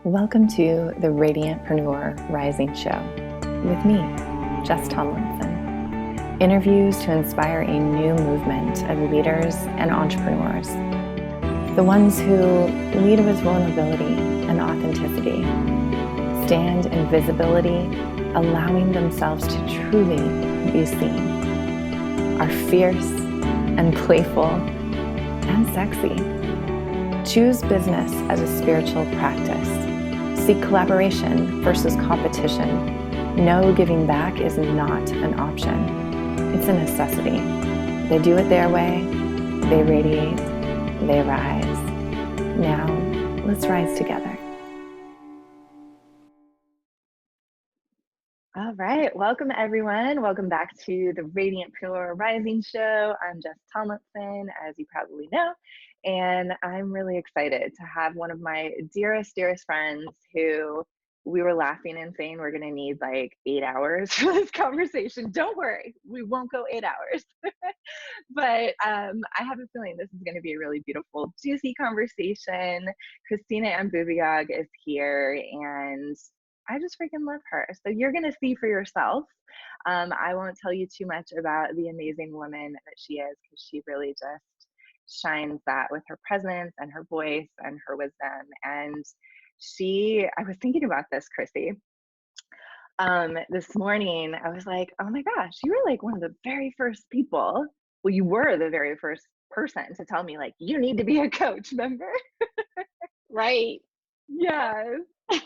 Welcome to the Radiantpreneur Rising Show with me, Jess Tomlinson. Interviews to inspire a new movement of leaders and entrepreneurs. The ones who lead with vulnerability and authenticity, stand in visibility, allowing themselves to truly be seen, are fierce and playful and sexy. Choose business as a spiritual practice. Seek collaboration versus competition. No, giving back is not an option. It's a necessity. They do it their way. They radiate. They rise. Now, let's rise together. All right. Welcome, everyone. Welcome back to the Radiantpreneur Rising Show. I'm Jess Tomlinson, as you probably know. And I'm really excited to have one of my dearest friends who we were laughing and saying we're going to need like 8 hours for this conversation. Don't worry, we won't go 8 hours. But I have a feeling this is going to be a really beautiful, juicy conversation. Christina Ambubuyog is here, and I just freaking love her. So you're going to see for yourself. I won't tell you too much about the amazing woman that she is, because she really just shines that with her presence and her voice and her wisdom. And I was thinking about this, Chrissy, this morning. I was like, oh my gosh, you were like one of the very first people. Well, you were the very first person to tell me, like, you need to be a coach, remember? Right. Yes.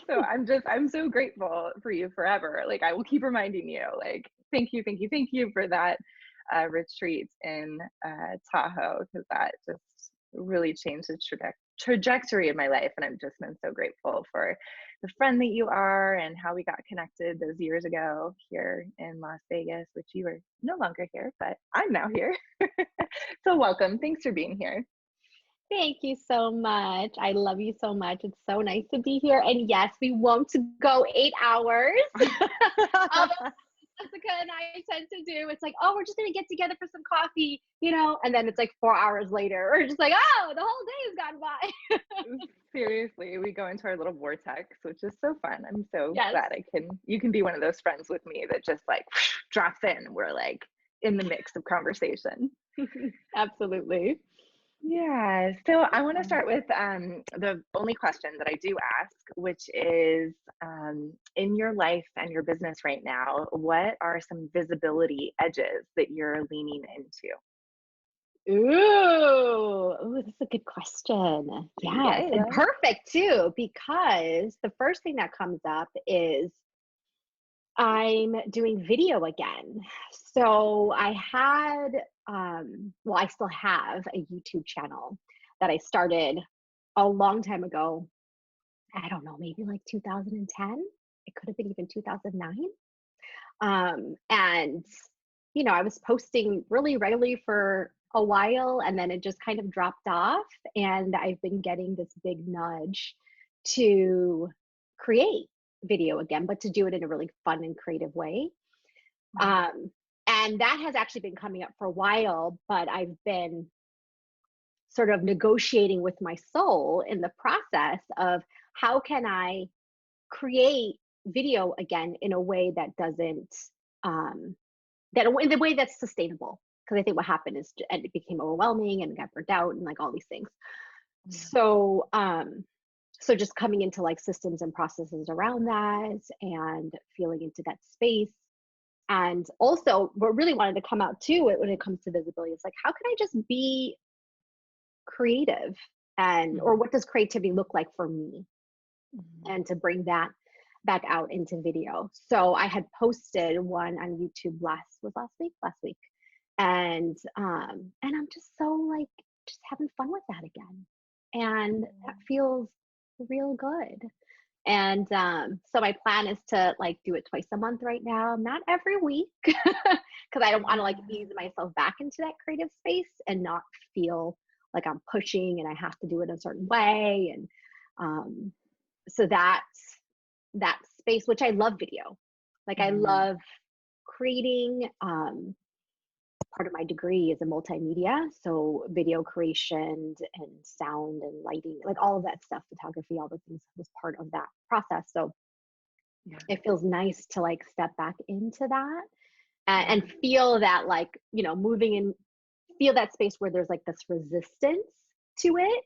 So I'm so grateful for you forever. Like, I will keep reminding you, like, thank you for that retreat in Tahoe, because that just really changed the trajectory of my life. And I've just been so grateful for the friend that you are and how we got connected those years ago here in Las Vegas, which you were no longer here, but I'm now here. So welcome. Thanks for being here. Thank you so much. I love you so much. It's so nice to be here. And yes, we won't go 8 hours. Jessica and I tend to do. It's like, oh, we're just going to get together for some coffee, and then it's like 4 hours later. We're just like, oh, the whole day has gone by. Seriously, we go into our little vortex, which is so fun. I'm so Yes. glad you can be one of those friends with me that just like drops in. We're like in the mix of conversation. Absolutely. Yeah. So I want to start with the only question that I do ask, which is, in your life and your business right now, what are some visibility edges that you're leaning into? Ooh, that's a good question. Yes, and Yeah. perfect too, because the first thing that comes up is I'm doing video again. So I had, well, I still have a YouTube channel that I started a long time ago. I don't know, maybe like 2010. It could have been even 2009. And, I was posting really regularly for a while, and then it just kind of dropped off. And I've been getting this big nudge to create video again, but to do it in a really fun and creative way. Um, and that has actually been coming up for a while, but I've been sort of negotiating with my soul in the process of how can I create video again in a way that doesn't, in the way that's sustainable. Because I think what happened is it became overwhelming and got burnt out and like all these things. So, so just coming into like systems and processes around that and feeling into that space. And also what really wanted to come out too when it comes to visibility is like, how can I just be creative, and or what does creativity look like for me, and to bring that back out into video. So I had posted one on YouTube last week. And I'm just so like just having fun with that again. And that feels real good. And so my plan is to like do it twice a month right now, not every week, because I don't want to like ease myself back into that creative space and not feel like I'm pushing and I have to do it a certain way. And so that's that space, which I love video. Like I love creating, part of my degree is in multimedia, so video creation and sound and lighting, like all of that stuff, photography, all the things was part of that process. So Yeah. it feels nice to like step back into that Yeah. and feel that, like, you know, moving in, feel that space where there's like this resistance to it,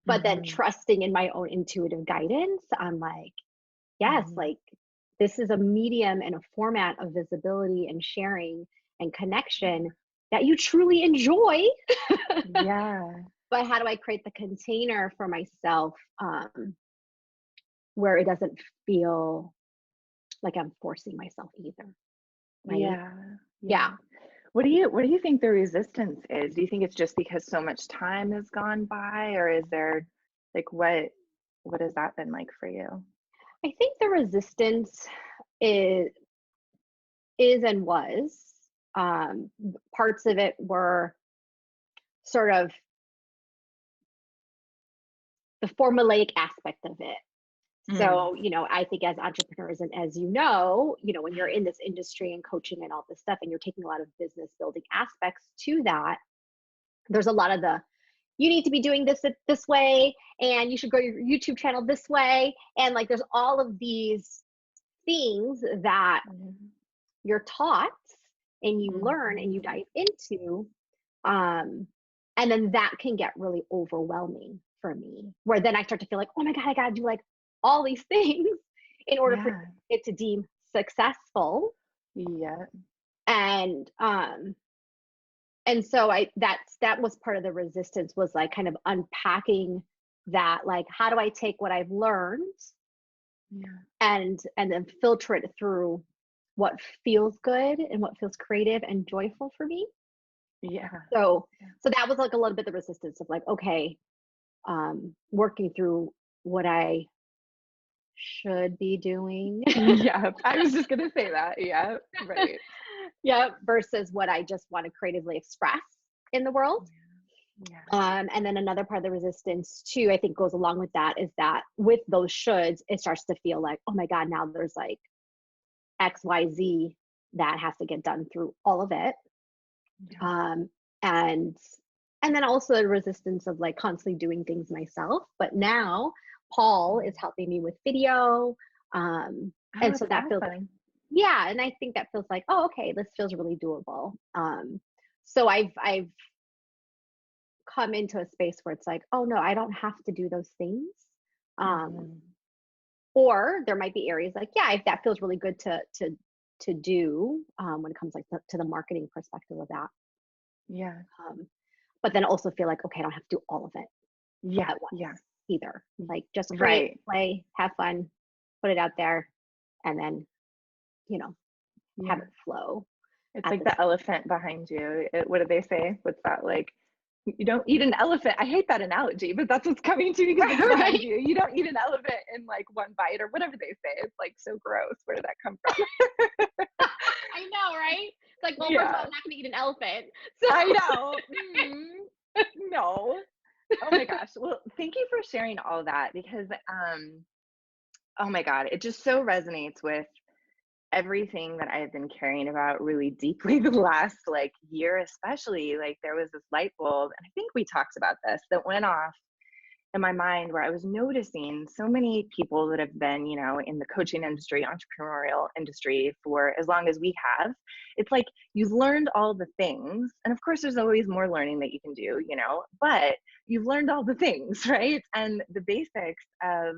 but then Mhm. trusting in my own intuitive guidance. I'm like, yes, Mhm. like this is a medium and a format of visibility and sharing and connection that you truly enjoy. Yeah. But how do I create the container for myself, where it doesn't feel like I'm forcing myself either, right? Yeah. Yeah. Yeah. What do you think the resistance is? Do you think it's just because so much time has gone by, or is there like what has that been like for you? I think the resistance is and was, parts of it were sort of the formulaic aspect of it. Mm. So, you know, I think as entrepreneurs and as you know, when you're in this industry and coaching and all this stuff, and you're taking a lot of business building aspects to that, there's a lot of the, you need to be doing this way, and you should grow your YouTube channel this way. And like, there's all of these things that Mhm. you're taught and you learn and you Mhm. dive into. Um, and then that can get really overwhelming for me, where then I start to feel like, oh my God, I got to do like all these things in order for Yeah. it to deem successful. Yeah. And so that was part of the resistance, was like kind of unpacking that, like, how do I take what I've learned Yeah. and then filter it through what feels good and what feels creative and joyful for me. Yeah. So Yeah. that was like a little bit the resistance of like, okay, working through what I should be doing. Yeah. I was just gonna say that. Yeah. Right. Yeah, versus what I just want to creatively express in the world. Yeah. And then another part of the resistance too, I think, goes along with that, is that with those shoulds, it starts to feel like, oh my God, now there's like XYZ that has to get done through all of it. Yeah. Um, and then also the resistance of like constantly doing things myself. But now Paul is helping me with video. Oh, And so that's that feels like, awesome. yeah, and I think that feels like, oh, okay, this feels really doable. So I've come into a space where it's like, oh no, I don't have to do those things. Um, Mhm. or there might be areas like, yeah, if that feels really good to do, when it comes like to the marketing perspective of that. Yeah. Um, but then also feel like, okay, I don't have to do all of it Yeah. at once Yeah. either. Like, just create, Right. play, have fun, put it out there, and then, you know, have Yeah. it flow It's at like the the elephant behind you. What do they say? What's that like? You don't eat an elephant. I hate that analogy, but that's what's coming to me because it's behind right. you. You don't eat an elephant in like one bite or whatever they say. It's like so gross. Where did that come from? I know, right? It's like, well, first of all, Yeah, I'm not going to eat an elephant. I So, know. No. Oh my gosh. Well, thank you for sharing all that because oh my God, it just so resonates with everything that I've been caring about really deeply the last like year, especially. Like there was this light bulb, and I think we talked about this, that went off in my mind where I was noticing so many people that have been, in the coaching industry, entrepreneurial industry for as long as we have. It's like you've learned all the things. And of course, there's always more learning that you can do, but you've learned all the things, right? And the basics of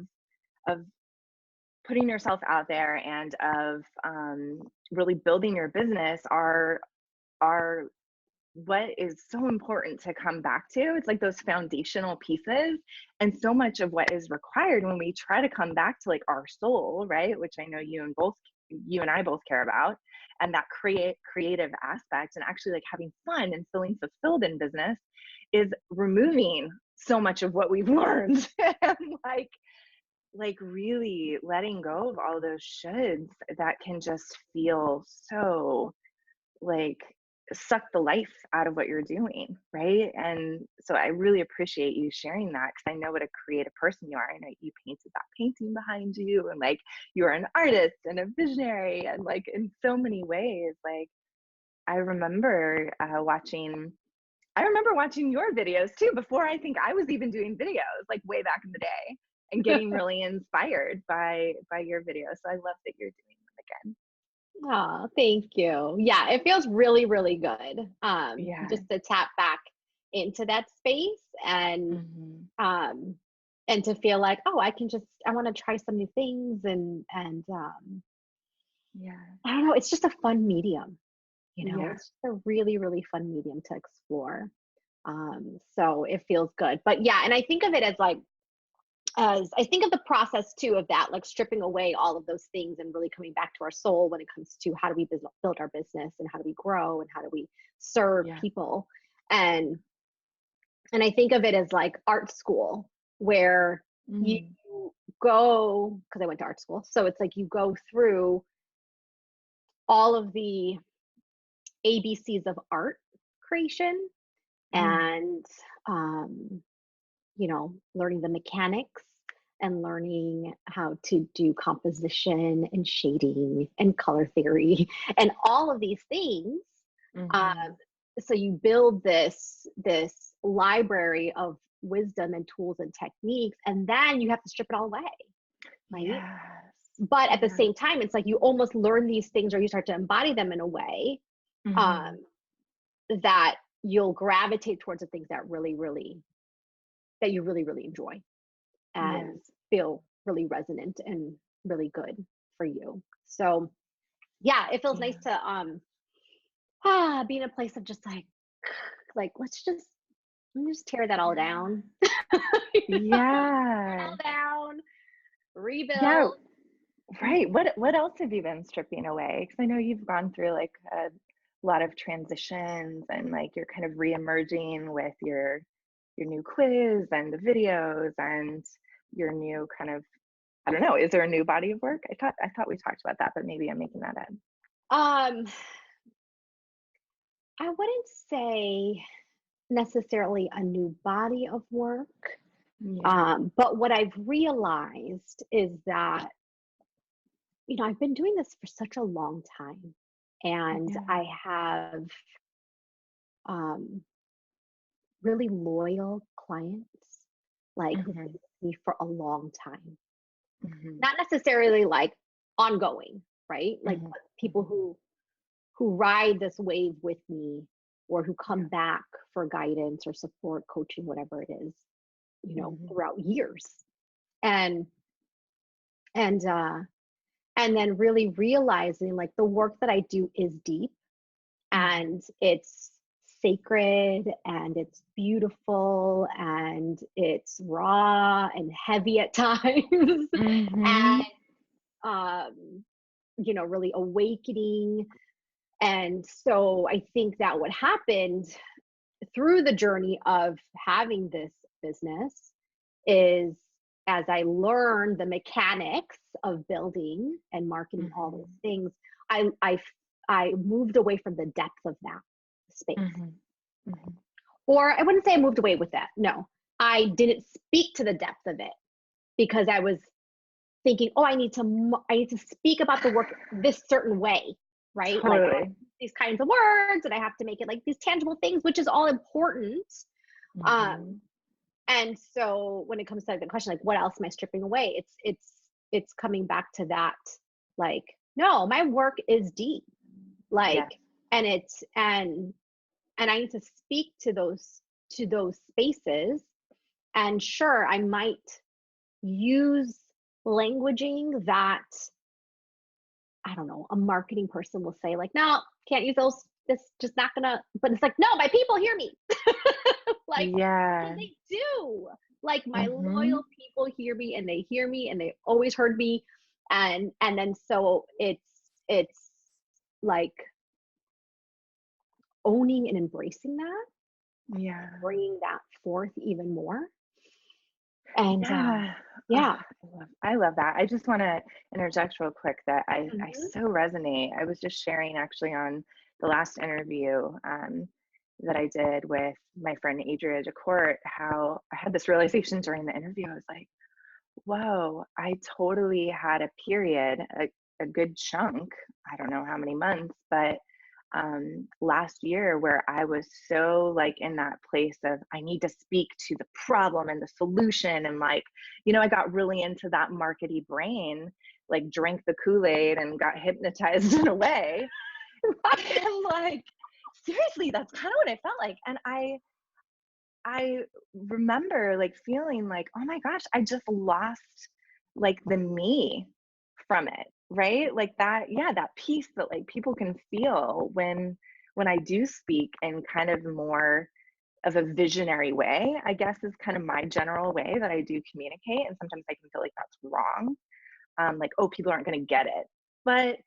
putting yourself out there and of really building your business are what is so important to come back to. It's like those foundational pieces, and so much of what is required when we try to come back to like our soul, right? Which I know you and I both care about, and that creative aspect, and actually like having fun and feeling fulfilled in business, is removing so much of what we've learned and like really letting go of all those shoulds that can just feel so like suck the life out of what you're doing, right? And so I really appreciate you sharing that, because I know what a creative person you are. I know you painted that painting behind you, and like you're an artist and a visionary, and like in so many ways, like I remember I remember watching your videos too before I think I was even doing videos, like way back in the day, and getting really inspired by your videos. So I love that you're doing them Oh, thank you. Yeah, it feels really, really good. again. Just to tap back into that space Yeah. Hmm. um and to feel like, oh, I want to try some new things Yeah. I don't know, it's just a fun medium, Yeah. it's just a really, really fun medium to explore. So it feels good. But yeah, and I think of it as like, as I think of the process too of that, like stripping away all of those things and really coming back to our soul when it comes to how do we build our business and how do we grow and how do we serve Yeah. people. And and I think of it as like art school where you Mm. go, because I went to art school. So it's like you go through all of the ABCs of art creation Mm. and um, learning the mechanics and learning how to do composition and shading and color theory and all of these things. Um, Hmm. so you build this library of wisdom and tools and techniques, and then you have to strip it all away, right? Yes. But at the Yeah. same time, it's like you almost learn these things or you start to embody them in a way Hmm. um, that you'll gravitate towards the things that you really, really enjoy and Yes. feel really resonant and really good for you. So yeah, it feels nice Yeah. to be in a place of just like let me just tear that all down. Yeah. Tear it Yeah. all down, Yeah. rebuild. Right. What else have you been stripping away? Because I know you've gone through like a lot of transitions and like you're kind of reemerging with your new quiz and the videos and your new kind of, I don't know, is there a new body of work? I thought we talked about that, but maybe I'm making that up. Um, I wouldn't say necessarily a new body of work. Yeah. But what I've realized is that, I've been doing this for such a long time and Yeah. I have um, really loyal clients, like who've been Mhm. with me for a long time. Mhm. Not necessarily like ongoing, right? Like Mhm. but people Mhm. who ride this wave with me or who come Yeah. back for guidance or support, coaching, whatever it is, Mhm. throughout years. And and uh and then really realizing like the work that I do is deep Mhm. and it's sacred and it's beautiful and it's raw and heavy at times Mhm. and really awakening. And so I think that what happened through the journey of having this business is, as I learned the mechanics of building and marketing all those Mhm. things, I I I moved away from the depth of that space. Mhm. Mhm. Or I wouldn't say I moved away with that. No, I didn't speak to the depth of it because I was thinking, oh, I need to speak about the work this certain way, right? Like I have Totally. these kinds of words and I have to make it like these tangible things, which is all important. Um, Mhm. and so when it comes to the question, like what else am I stripping away? It's coming back to that, like, no, my work is deep. Like, Yes. and it's and I need to speak to those spaces. And sure, I might use languaging that I don't know, a marketing person will say like, no, can't use those. This just not gonna. But it's like, no, my people hear me. Like, and Yeah. they do. Like my loyal Mhm. people hear me, and they hear me, and they always heard me, and then so it's like owning and embracing that, Yeah. bringing that forth even more, and Yeah. Oh, yeah. I love that. I just want to interject real quick that I Mhm. so resonate. I was just sharing actually on the last interview that I did with my friend Adria DeCourt how I had this realization during the interview. I was like, whoa, I totally had a period, a good chunk, I don't know how many months, but last year where I was so like in that place of I need to speak to the problem and the solution. And like, I got really into that markety brain, like drank the Kool-Aid and got hypnotized in a way. And like, seriously, that's kind of what I felt like. And I remember like feeling like, oh my gosh, I just lost like the me from it, right? Like that, yeah, that piece that like people can feel when I do speak in kind of more of a visionary way, I guess is kind of my general way that I do communicate. And sometimes I can feel like that's wrong. Like, oh, people aren't going to get it. But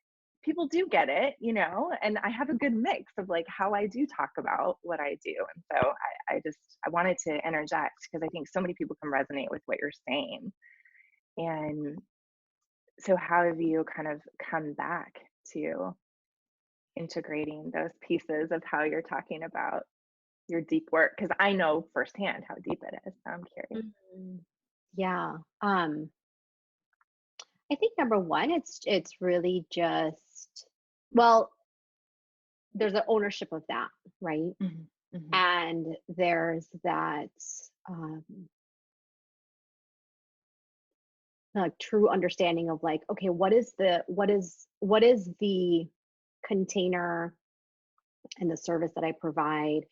people do get it, and I have a good mix of like how I do talk about what I do. And so I wanted to interject because I think so many people can resonate with what you're saying. And so how have you kind of come back to integrating those pieces of how you're talking about your deep work? Because I know firsthand how deep it is. So I'm curious. Mhm. Yeah. I think number one, it's really just, well, there's an ownership of that, right? Mhm, mhm, And there's that um, like true understanding of like, okay, what is the container and the service that I provide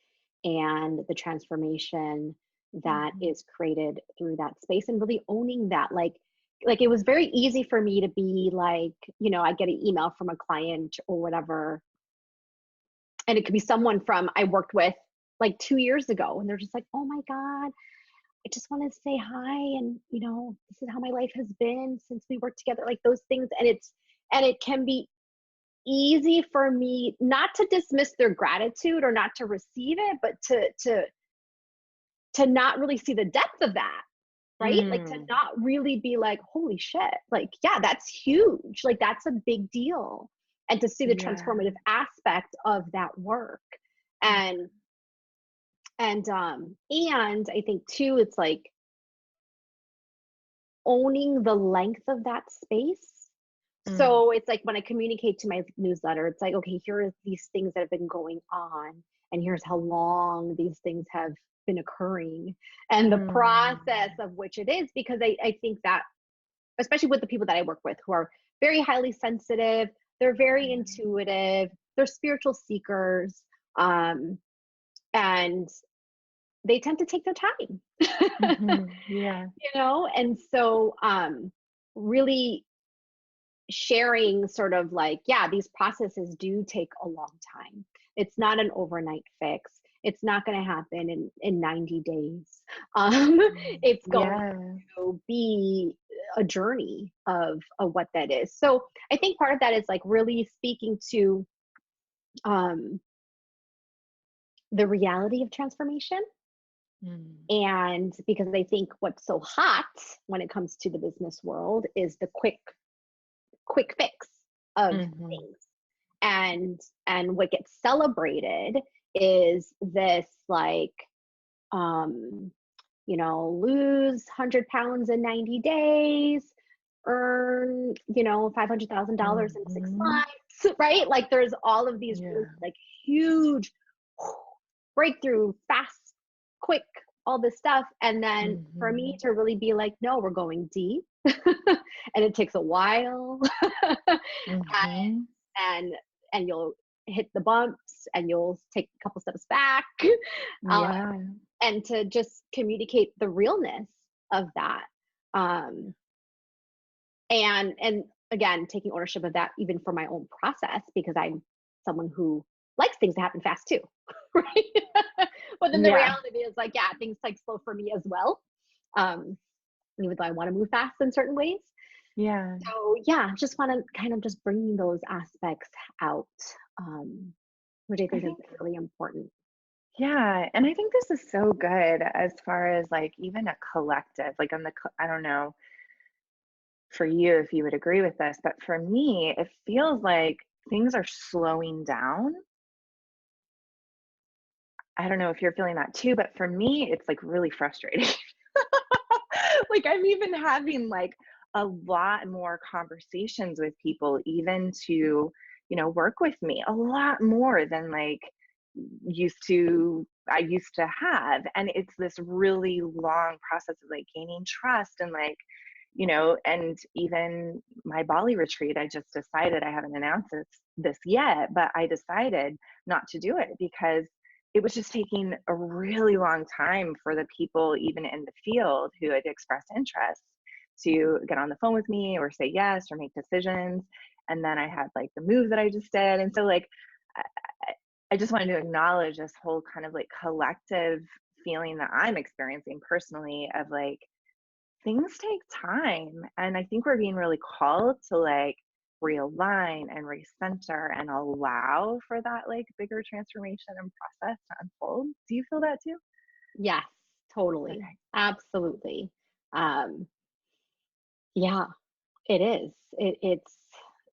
and the transformation that mhm, is created through that space, and really owning that. Like it was very easy for me to be like, I get an email from a client or whatever, and it could be someone from I worked with like 2 years ago, and they're just like, oh my God, I just want to say hi, and this is how my life has been since we worked together, like those things. And it can be easy for me not to dismiss their gratitude or not to receive it, but to not really see the depth of that, right? Like to mm, not really be like, holy shit, like, yeah, that's huge, like that's a big deal. And to see the yeah. transformative aspect of that work. and and I think too, it's like owning the length of that space. Mm, So it's like when I communicate to my newsletter, it's like, okay, here are these things that have been going on, and here's how long these things have been occurring, and the process mm, of which it is. Because I think that, especially with the people that I work with who are very highly sensitive, they're very yeah. intuitive, they're spiritual seekers, um, and they tend to take their time. Yeah. And so really sharing sort of like, yeah, these processes do take a long time. It's not an overnight fix. It's not going to happen in 90 days. um it's going Yeah. to be a journey of what that is. So I think part of that is like really speaking to um the reality of transformation. Mm, And because I think what's so hot when it comes to the business world is the quick fix of mhm, things. And what gets celebrated is this like, um lose 100 pounds in 90 days, earn $500,000 in six mhm. months right? Like there's all of these really Yeah. like huge breakthrough, fast, quick, all this stuff. And then for me Mhm, to really be like, no, we're going deep. And it takes a while. and mhm. and and you'll hit the bumps, and you'll take a couple steps back. uh, Yeah. and to just communicate the realness of that. um, and again, taking ownership of that even for my own process, because I'm someone who likes things to happen fast too. Right? But then the Yeah. reality is like, yeah, things take slow for me as well, um, even though I want to move fast in certain ways. Yeah. So yeah, just want to kind of just bring those aspects out, which I I think is think, really important. yeah, and I think this is so good as far as like even a collective, like on the, I don't know for you if you would agree with this, but for me, it feels like things are slowing down. I don't know if you're feeling that too, but for me, it's like really frustrating. Like I'm even having like a lot more conversations with people, even to work with me a lot more than like I used to have. And it's this really long process of like gaining trust and like, and even my Bali retreat, I just decided, I haven't announced this yet, but I decided not to do it because it was just taking a really long time for the people, even in the field, who had expressed interest to get on the phone with me or say yes or make decisions. And then I had like the move that I just did. And so like, I just wanted to acknowledge this whole kind of like collective feeling that I'm experiencing personally of like, things take time. And I think we're being really called to like realign and recenter and allow for that like bigger transformation and process to unfold. Do you feel that too? Yes, totally. Okay. Absolutely. Um, yeah, it is. It's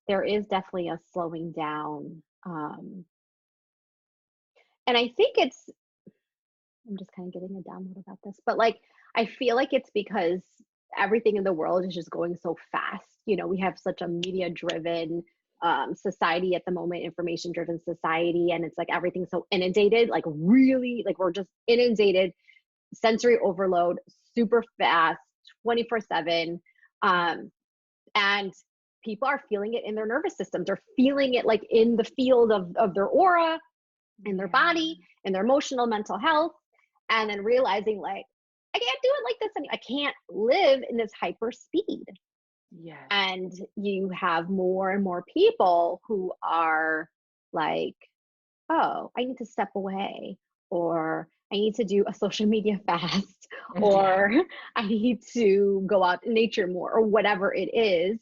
there is definitely a slowing down. And I think I'm just kind of getting a download about this, but like I feel like it's because everything in the world is just going so fast. We have such a media driven society at the moment, information driven society, and it's like everything's so inundated, like really, like we're just inundated, sensory overload, super fast, 24/7, and people are feeling it in their nervous systems. They're feeling it like in the field of their aura, in their body, in their emotional, mental health, and then realizing like, I can't do it like this anymore. I can't live in this hyper speed. Yes. And you have more and more people who are like, oh, I need to step away, or I need to do a social media fast, or I need to go out in nature more, or whatever it is,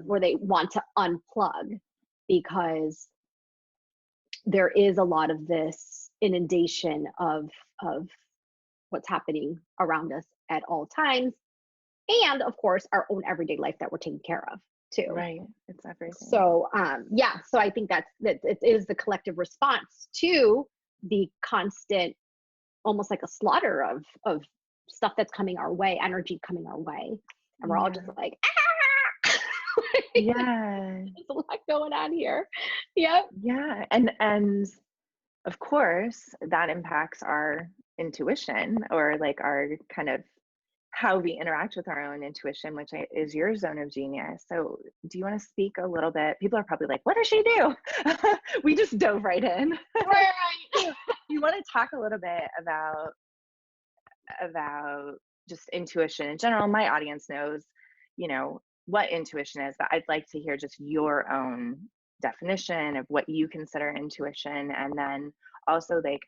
where they want to unplug because there is a lot of this inundation of what's happening around us at all times, and of course our own everyday life that we're taking care of too. Right. It's everything. So yeah, so I think that it is the collective response to the constant, almost like a slaughter of stuff that's coming our way, energy coming our way, and we're all just like, ah! Yeah. There's a lot going on here. Yep. Yeah. And of course that impacts our intuition, or like our kind of how we interact with our own intuition, which is your zone of genius. So do you want to speak a little bit? People are probably like, what does she do? We just dove right in. Right. You want to talk a little bit about just intuition in general? My audience knows, what intuition is, but I'd like to hear just your own definition of what you consider intuition. And then also like,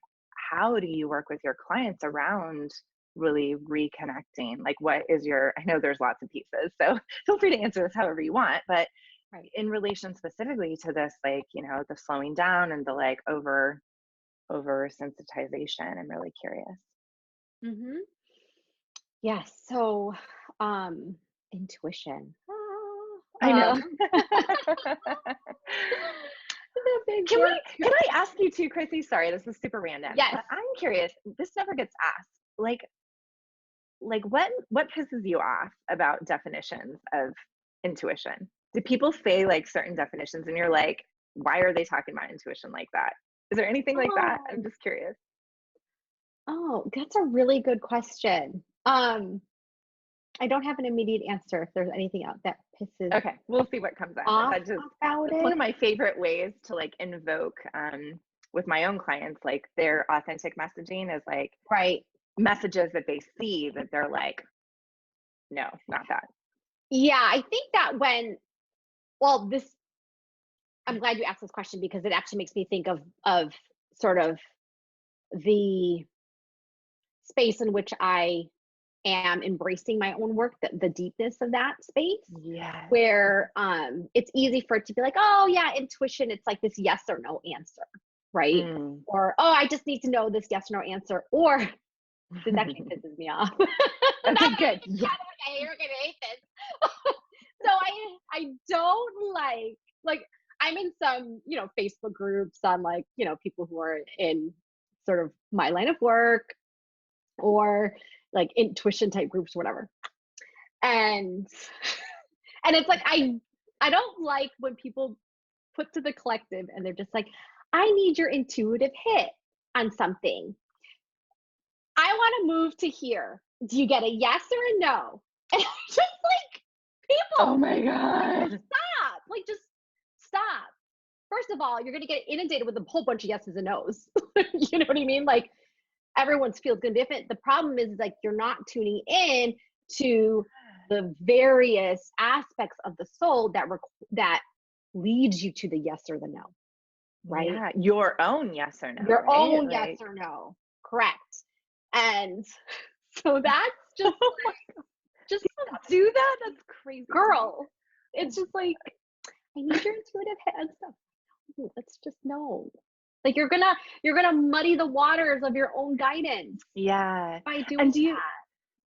how do you work with your clients around really reconnecting? Like, what is I know there's lots of pieces, so feel free to answer this however you want, but Right. in relation specifically to this, like, the slowing down and the like over sensitization, I'm really curious. Mm-hmm. Yes. So, intuition. I know. The big Can word. I ask you too, Chrissy? Sorry, this is super random, Yes. but I'm curious. This never gets asked. Like what pisses you off about definitions of intuition? Do people say like certain definitions and you're like, why are they talking about intuition like that? Is there anything like that? I'm Oh, just curious. oh, that's a really good question. I don't have an immediate answer if there's anything out that pisses Okay, we'll see what comes out of it. off That just about It's one it. of my favorite ways to like invoke with my own clients, like their authentic messaging is like Right. messages that they see that they're like, no, not that. Yeah, I think that well, I'm glad you asked this question because it actually makes me think of sort of the space in which I am embracing my own work, the deepness of that space, Yes. where it's easy for it to be like, oh yeah, intuition, it's like this yes or no answer, right? Mm. Or, oh, I just need to know this yes or no answer. Or this actually pisses me off. Okay, good. Yeah. You're gonna hate this. So I don't like I'm in some, Facebook groups on like, people who are in sort of my line of work, or like intuition type groups, whatever. And and it's like I don't like when people put to the collective and they're just like, I need your intuitive hit on something. I want to move to here. Do you get a yes or a no? And I'm just like, Oh people, my God. stop. Like, just stop. First of all, you're going to get inundated with a whole bunch of yeses and nos. You know what I mean? Like, everyone's feels going to be different. The problem is like you're not tuning in to the various aspects of the soul that leads you to the yes or the no, right? Yeah, your own yes or no, Your right? own yes Like, or no, correct. And so that's just like, just do that? That's crazy. girl, it's just like, I need your intuitive hit and stuff. Ooh, let's just know. Like you're gonna muddy the waters of your own guidance Yeah. by doing And that.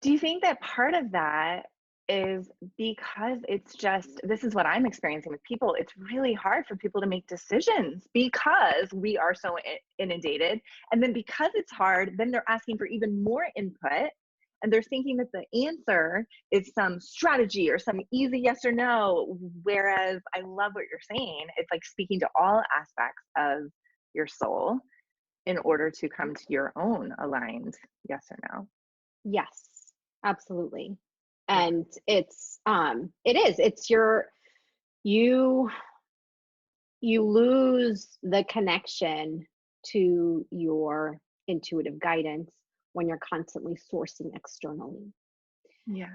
do you think that part of that is because it's just, this is what I'm experiencing with people, it's really hard for people to make decisions because we are so inundated. And then because it's hard, then they're asking for even more input. And they're thinking that the answer is some strategy or some easy yes or no. Whereas I love what you're saying. It's like speaking to all aspects of your soul in order to come to your own aligned yes or no. Yes, absolutely. Yeah. And it's you you lose the connection to your intuitive guidance when you're constantly sourcing externally. Yeah.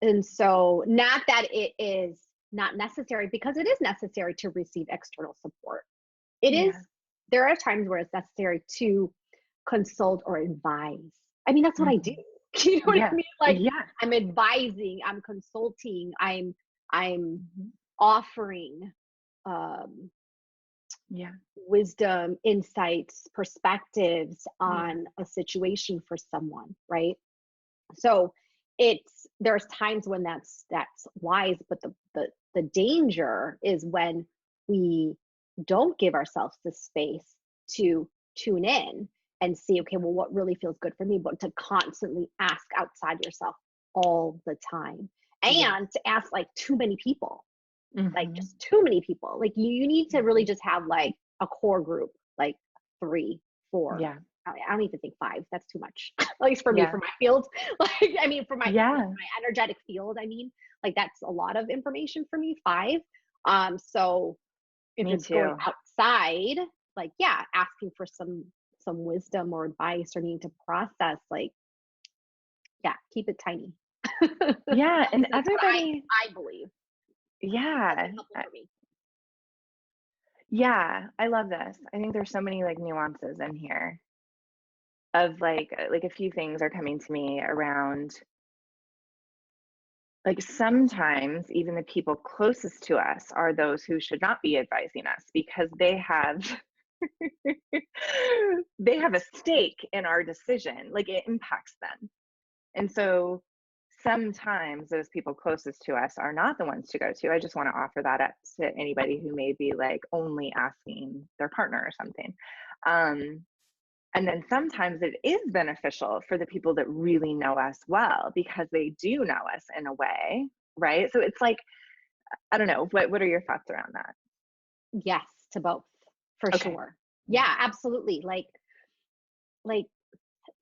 And so not that it is not necessary, because it is necessary to receive external support. It is, Yeah. there are times where it's necessary to consult or advise. I mean, that's what I do. Mhm. You know what I Yeah. mean? Like Yeah. I'm advising, I'm consulting, I'm Mhm. offering um, Yeah. wisdom, insights, perspectives Yeah. on a situation for someone, right? So there's times when that's wise, but the danger is when we don't give ourselves the space to tune in and see, okay, well, what really feels good for me, but to constantly ask outside yourself all the time, Yeah. and to ask like too many people, like Mhm. just too many people. Like you need to really Mhm. just have like a core group, like 3, 4. Yeah. I don't even think 5. That's too much. At least for me, Yeah. for my field. Like I mean, for my Yeah. energetic field. I mean, like that's a lot of information for me. 5. So if Me it's going too. outside, like yeah, asking for some wisdom or advice or needing to process, like yeah, keep it tiny. Yeah. And That's what everybody, I believe has yeah. been helpful for me. Yeah. I love this. I think there's so many like nuances in here of like a few things are coming to me around like sometimes even the people closest to us are those who should not be advising us because they have they have a stake in our decision, like it impacts them. And so sometimes those people closest to us are not the ones to go to. I just want to offer that up to anybody who may be like only asking their partner or something. um, and then sometimes it is beneficial for the people that really know us well because they do know us in a way, right? So it's like, I don't know, what are your thoughts around that? Yes, to both, for Okay. sure. Yeah. Yeah, absolutely. Like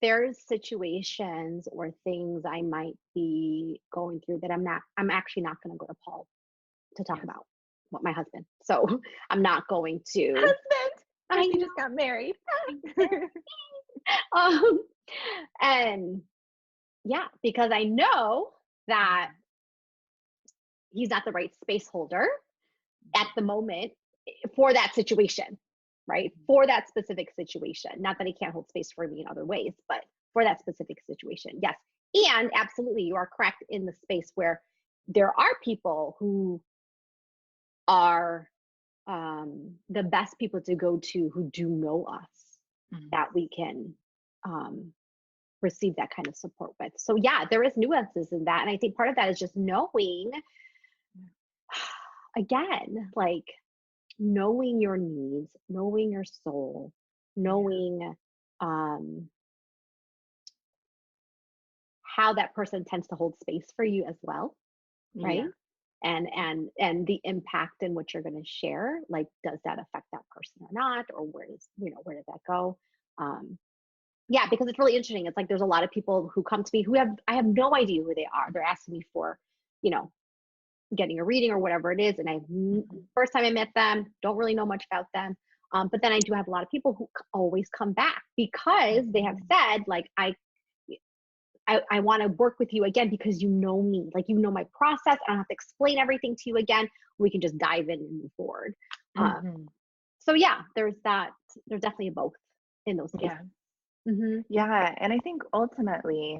there's situations or things I might be going through that I'm actually not going to go to Paul to talk Yes. about, what my husband. So I'm not going to. Husband. I As he know. just got married. um, and yeah, because I know that he's not the right space holder at the moment for that situation, right? For that specific situation. Not that he can't hold space for me in other ways, but for that specific situation, yes. And absolutely, you are correct in the space where there are people who are the best people to go to who do know us, Mhm. that we can um, receive that kind of support with. So yeah, there is nuances in that. And I think part of that is just knowing, again, like knowing your needs, knowing your soul, Yeah. knowing um, how that person tends to hold space for you as well, right? Yeah. and the impact in what you're going to share. Like, does that affect that person or not, or where did that go? um yeah, because it's really interesting. It's like there's a lot of people who come to me who I have no idea who they are. They're asking me for, you know getting a reading or whatever it is, and first time I met them, don't really know much about them. But then I do have a lot of people who always come back because they have said, like, I want to work with you again because you know me, like, you know my process. I don't have to explain everything to you again. We can just dive in and move forward. Mm-hmm. So yeah, there's that. There's definitely both in those cases. Yeah. Hmm. Yeah. And I think ultimately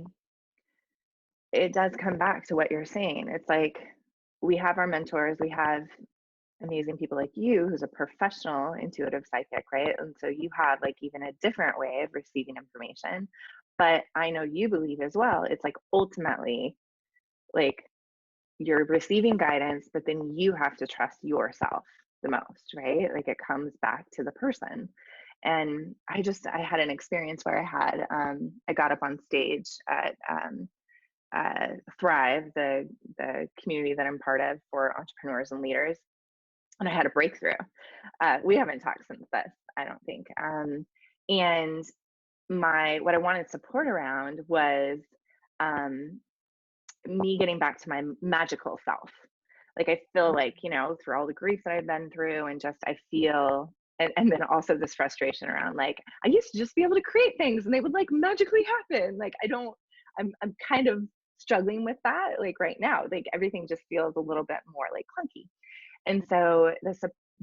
it does come back to what you're saying. It's like we have our mentors, we have amazing people like you who's a professional intuitive psychic, right? And so you have like even a different way of receiving information. But I know you believe as well, it's like ultimately like you're receiving guidance, but then you have to trust yourself the most, right? Like it comes back to the person. And I had an experience where I got up on stage at Thrive, the community that I'm part of for entrepreneurs and leaders, and I had a breakthrough. We haven't talked since this, I don't think. And what I wanted support around was um, me getting back to my magical self. Like I feel like, through all the grief that I've been through and just I feel and then also this frustration around like I used to just be able to create things and they would like magically happen. Like I'm kind of struggling with that like right now. Like everything just feels a little bit more like clunky. And so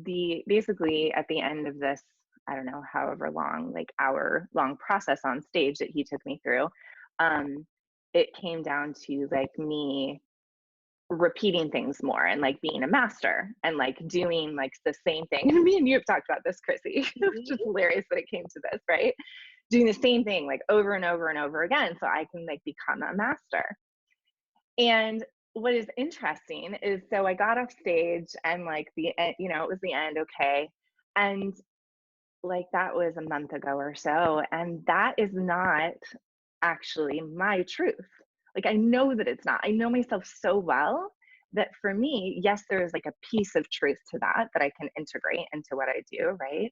the basically at the end of this, I don't know, however long, like hour long process on stage that he took me through, um, it came down to like me repeating things more and like being a master and like doing like the same thing. And me and you have talked about this, Chrissy. It's just hilarious that it came to this, right? Doing the same thing like over and over and over again so I can like become a master. And what is interesting is so I got off stage and like it was the end, okay. And like that was a month ago or so. And that is not actually my truth. Like I know that it's not. I know myself so well that for me, yes, there is like a piece of truth to that I can integrate into what I do, right?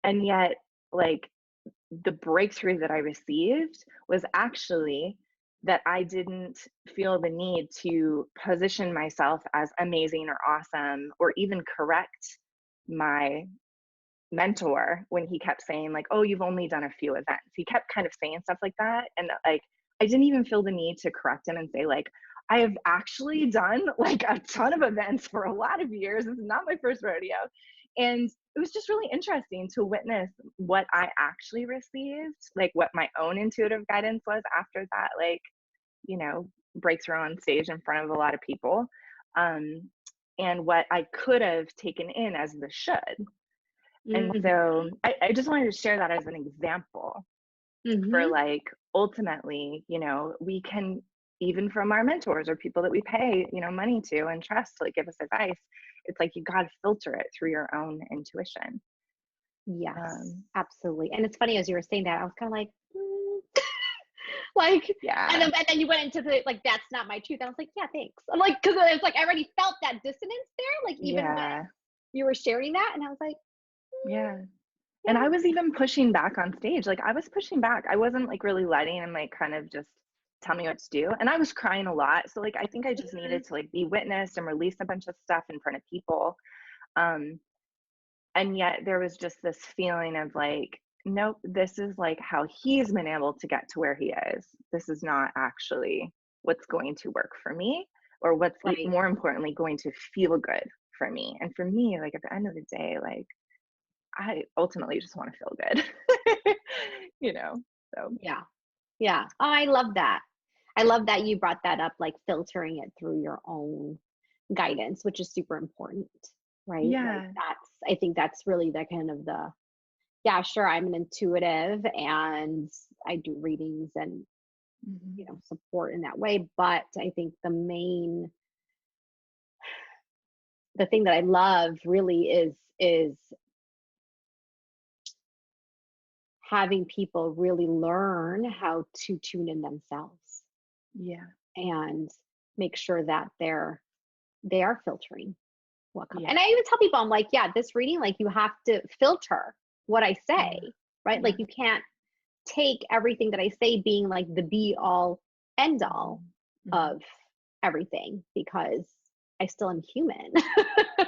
And yet, like the breakthrough that I received was actually that I didn't feel the need to position myself as amazing or awesome or even correct my mentor when he kept saying like, oh, you've only done a few events. He kept kind of saying stuff like that. And like, I didn't even feel the need to correct him and say like, I have actually done like a ton of events for a lot of years. This is not my first rodeo. And it was just really interesting to witness what I actually received, like what my own intuitive guidance was after that, like, breakthrough on stage in front of a lot of people. And what I could have taken in as the should. And Hmm. so I just wanted to share that as an example for Hmm. like, ultimately, we can, even from our mentors or people that we pay, money to and trust to like give us advice, it's like you got to filter it through your own intuition. Yes, Um, absolutely. And it's funny, as you were saying that, I was kind of like, like, yeah, and then you went into the like, that's not my truth. I was like, yeah, thanks. I'm like, because it's like I already felt that dissonance there, like even when yeah, you were sharing that, and I was like, yeah. And I yeah. was even pushing back on stage. Like I was pushing back. I wasn't like really letting him like kind of just tell me what to do. And I was crying a lot. So like I think I just Mhm. needed to like be witnessed and release a bunch of stuff in front of people. Um, and yet there was just this feeling of like, nope, this is like how he's been able to get to where he is. This is not actually what's going to work for me or what's Right. more importantly going to feel good for me. And for me, like at the end of the day, like I ultimately just want to feel good, you know? So, Yeah. Yeah. Oh, I love that. I love that you brought that up, like filtering it through your own guidance, which is super important, right? Like yeah. I think that's really the kind of yeah, sure, I'm an intuitive and I do readings and, Mhm. support in that way. But I think the thing that I love really is having people really learn how to tune in themselves Yeah. and make sure that they're they are filtering what comes. Yeah. And I even tell people, I'm like, yeah, this reading, like you have to filter what I Yeah. say, right? Yeah. Like you can't take everything that I say being like the be all end all Mhm. of everything, because I still am human.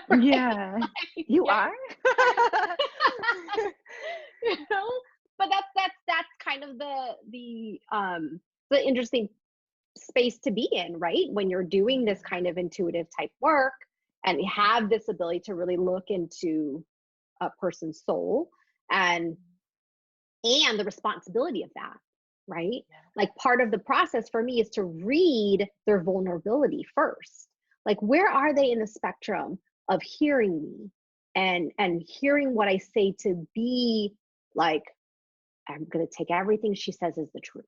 Yeah. You Yeah. are? You know, but that's kind of the interesting space to be in, right? When you're doing this kind of intuitive type work and you have this ability to really look into a person's soul, and the responsibility of that, right? Like part of the process for me is to read their vulnerability first. Like where are they in the spectrum of hearing me and hearing what I say to be like, I'm going to take everything she says as the truth,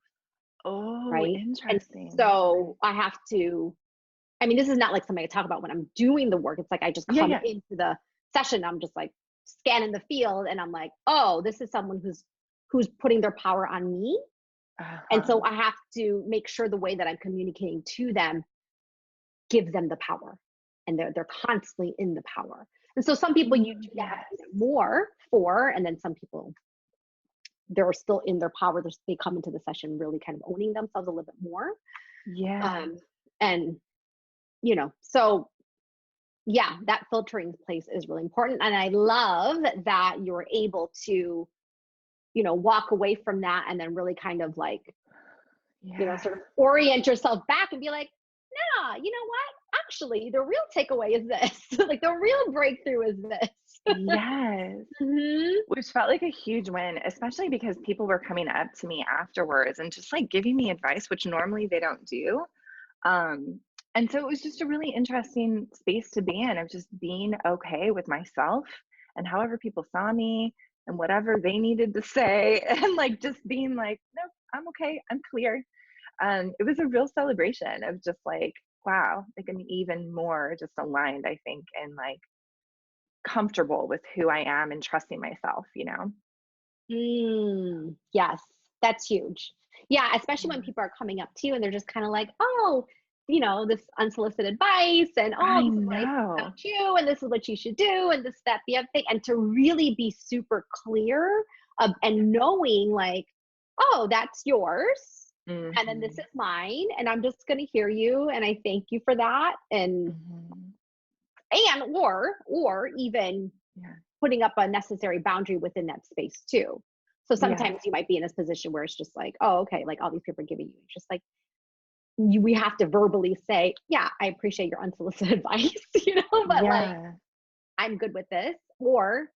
Oh, right? And interesting. Okay. so I have to, I mean, this is not like something I talk about when I'm doing the work. It's like I just Yeah, come yeah. into the session, I'm just like scanning the field, and I'm like, oh, this is someone who's putting their power on me. And Uh-huh. so I have to make sure the way that I'm communicating to them gives them the power, and they're constantly in the power. And so some people you do that Yes. more for, and then some people they're still in their power. They come into the session really kind of owning themselves a little bit more. Yeah. And so yeah, that filtering place is really important. And I love that you're able to, walk away from that and then really kind of like, Yeah. sort of orient yourself back and be like, nah, you know what? Actually, the real takeaway is this. Like the real breakthrough is this. Yes. Hmm. Which felt like a huge win, especially because people were coming up to me afterwards and just like giving me advice, which normally they don't do. Um, and so it was just a really interesting space to be in, of just being okay with myself and however people saw me and whatever they needed to say, and like just being like, no, I'm okay, I'm clear. It was a real celebration of just like, wow, like I'm even more just aligned, I think, and like comfortable with who I am and trusting myself, you know? Yes, that's huge. Yeah, especially when Yeah. people are coming up to you and they're just kind of like, oh, this unsolicited advice, and oh, I this is what I think know. about you, and this is what you should do, and this, that, the other thing. And to really be super clear and knowing, like, oh, that's yours. And then this Mhm. is mine, and I'm just going to hear you. And I thank you for that. Mhm. Or even Yeah. putting up a necessary boundary within that space too. So Yeah. sometimes you might be in this position where it's just like, oh, okay, like all these people are giving you, it's just like we have to verbally say, yeah, I appreciate your unsolicited advice, but like Yeah. I'm good with this, or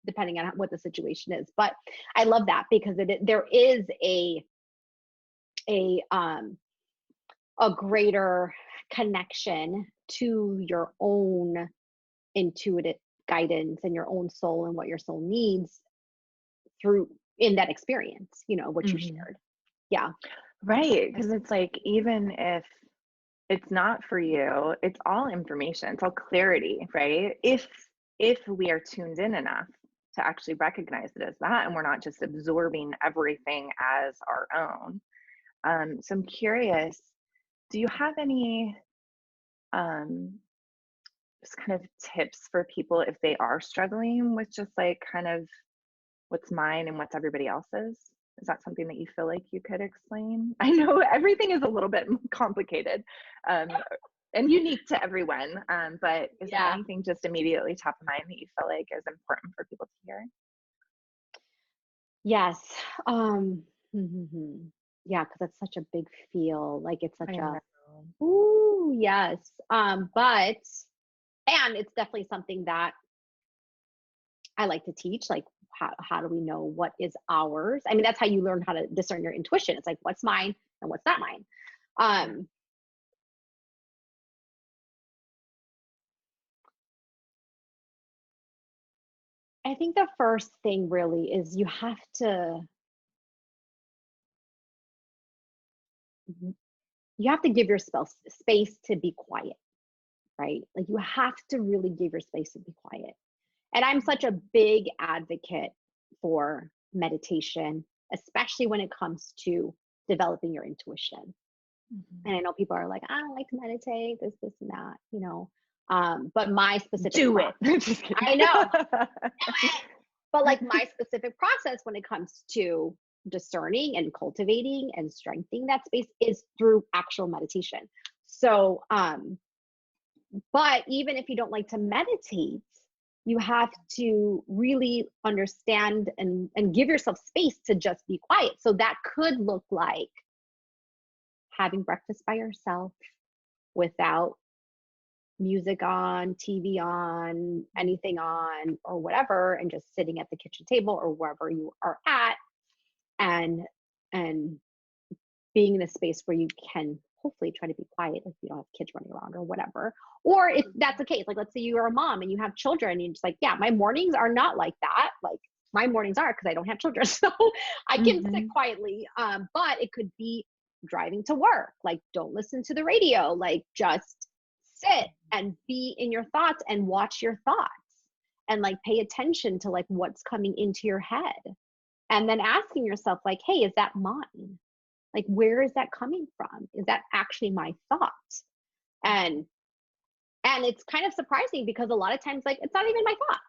depending on what the situation is. But I love that because there is a um a greater connection to your own intuitive guidance and your own soul and what your soul needs through in that experience, what you Mhm. shared. Yeah. Right, because it's like, even if it's not for you, it's all information, it's all clarity, right? If we are tuned in enough to actually recognize it as that, and we're not just absorbing everything as our own. So I'm curious, do you have any um, just kind of tips for people if they are struggling with just like kind of what's mine and what's everybody else's? Is that something that you feel like you could explain? I know everything is a little bit complicated, um, and unique to everyone, but is there Yeah. anything just immediately top of mind that you feel like is important for people to hear? Yes. Um, yeah, because it's such a big feel. Like it's such I a, know. ooh, yes. But, and it's definitely something that I like to teach. Like, how do we know what is ours? I mean, that's how you learn how to discern your intuition. It's like, what's mine and what's not mine. Yeah. Um, I think the first thing really is you have to give your space to be quiet, right? Like you have to really give your space to be quiet. And I'm such a big advocate for meditation, especially when it comes to developing your intuition. And I know people are like, I don't like to meditate, this and that, you know. But my specific Do it. process, Just kidding. I know, but like my specific process when it comes to discerning and cultivating and strengthening that space is through actual meditation. So, but even if you don't like to meditate, you have to really understand and give yourself space to just be quiet. So that could look like having breakfast by yourself without music on, TV on, anything on, or whatever, and just sitting at the kitchen table or wherever you are at, and and being in a space where you can hopefully try to be quiet if you don't have kids running around or whatever. Or if that's the case, like let's say you are a mom and you have children and you're just like, yeah, my mornings are not like that. Like my mornings are because I don't have children. So I can sit quietly. But it could be driving to work. Like don't listen to the radio. Like just sit and be in your thoughts and watch your thoughts and like pay attention to like what's coming into your head. And then asking yourself like, hey, is that mine? Like, where is that coming from? Is that actually my thought? And it's kind of surprising because a lot of times, like, it's not even my thought.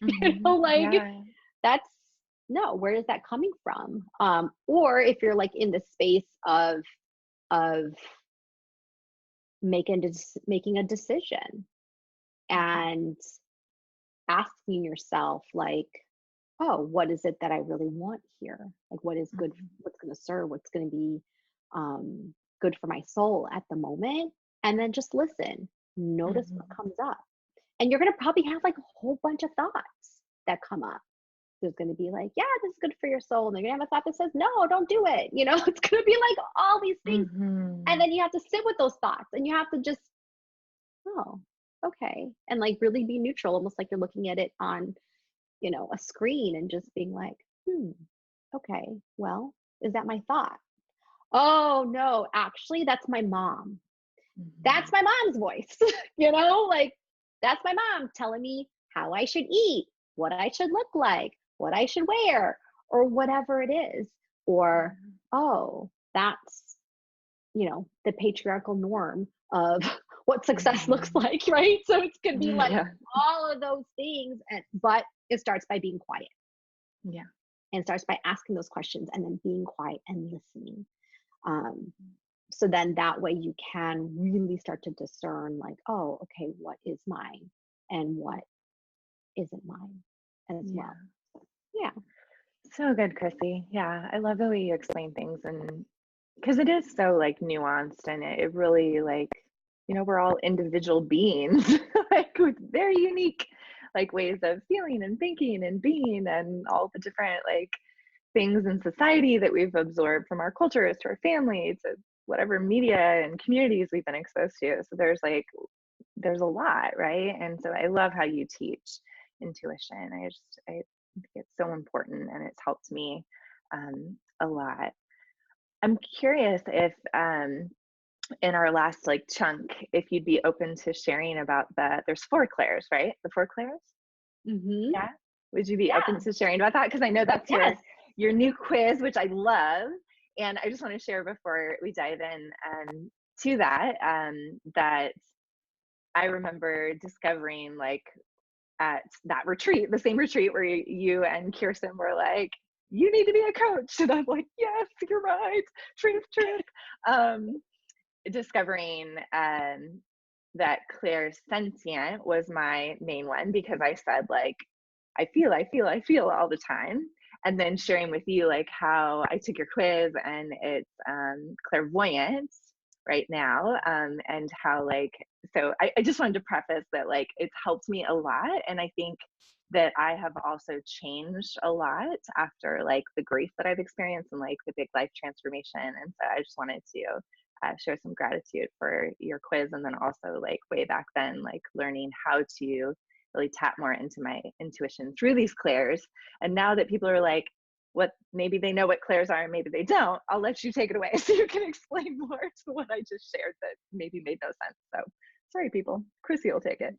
You know, like that's no, where is that coming from? Or if you're like in the space of making a decision and asking yourself like, oh, what is it that I really want here? Like what is good, what's going to serve, what's going to be good for my soul at the moment? And then just listen, notice what comes up. And you're going to probably have like a whole bunch of thoughts that come up. There's going to be like, yeah, this is good for your soul. And they're going to have a thought that says, no, don't do it. You know, it's going to be like all these things. And then you have to sit with those thoughts and you have to just, oh, okay. And like really be neutral, almost like you're looking at it on, you know, a screen and just being like, okay, well, is that my thought? Oh no, actually that's my mom. That's my mom's voice. You know, like that's my mom telling me how I should eat, what I should look like, what I should wear, or whatever it is. Or, oh, that's, you know, the patriarchal norm of what success looks like, right? So it's gonna be like all of those things, but it starts by being quiet. Yeah. And starts by asking those questions and then being quiet and listening. So then that way you can really start to discern like, oh, okay, what is mine and what isn't mine as well. Yeah. So good, Chrissy. Yeah. I love the way you explain things, and because it is so like nuanced, and it really like, you know, we're all individual beings like with very unique like ways of feeling and thinking and being, and all the different like things in society that we've absorbed from our cultures to our family to whatever media and communities we've been exposed to. So there's a lot, right? And so I love how you teach intuition. I think it's so important, and it's helped me a lot. I'm curious if in our last like chunk, if you'd be open to sharing about there's 4 clairs, right? The 4 clairs? Yeah. Would you be open to sharing about that? Because I know that's your new quiz, which I love. And I just want to share before we dive in to that, that I remember discovering like at that retreat, the same retreat where you and Kirsten were like, you need to be a coach. And I'm like, yes, you're right. Truth. Discovering that clairsentient was my main one, because I said like, I feel all the time. And then sharing with you like how I took your quiz and it's clairvoyance right now, and how like, so I just wanted to preface that like it's helped me a lot, and I think that I have also changed a lot after like the grief that I've experienced and like the big life transformation. And so I just wanted to share some gratitude for your quiz, and then also like way back then like learning how to really tap more into my intuition through these clairs. And now that people are like, what, maybe they know what clairs are and maybe they don't, I'll let you take it away so you can explain more to what I just shared that maybe made no sense. So Sorry, people. Chrissy will take it.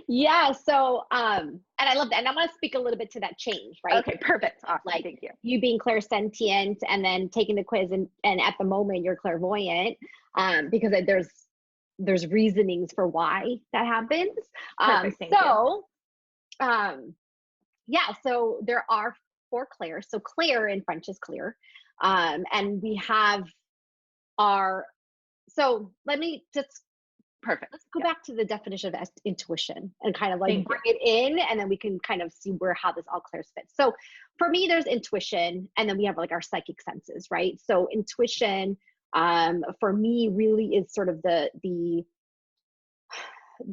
Yeah. So, and I love that. And I'm going to speak a little bit to that change, right? Okay, perfect. Awesome. Like Thank you. you being clairsentient and then taking the quiz and at the moment you're clairvoyant, because there's reasonings for why that happens. Perfect. Thank you. So, yeah, so there are 4 clairs. So clair in French is clear. And we have so let me just, Perfect. let's go back to the definition of intuition and kind of like Thank bring it in, and then we can kind of see how this all clairs fits. So for me, there's intuition, and then we have like our psychic senses, right? So intuition, for me really is sort of the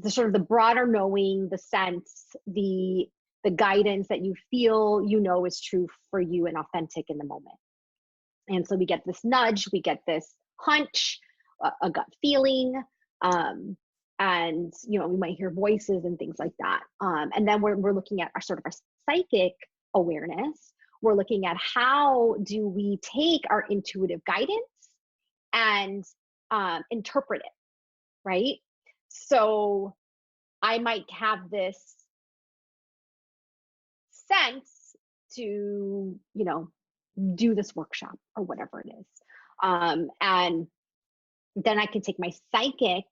sort of the broader knowing, the sense, the guidance that you feel, is true for you and authentic in the moment. And so we get this nudge, we get this hunch, a gut feeling, and we might hear voices and things like that. And then we're looking at our sort of our psychic awareness. We're looking at how do we take our intuitive guidance and interpret it, right? So I might have this sense to, do this workshop or whatever it is. And then I can take my psychic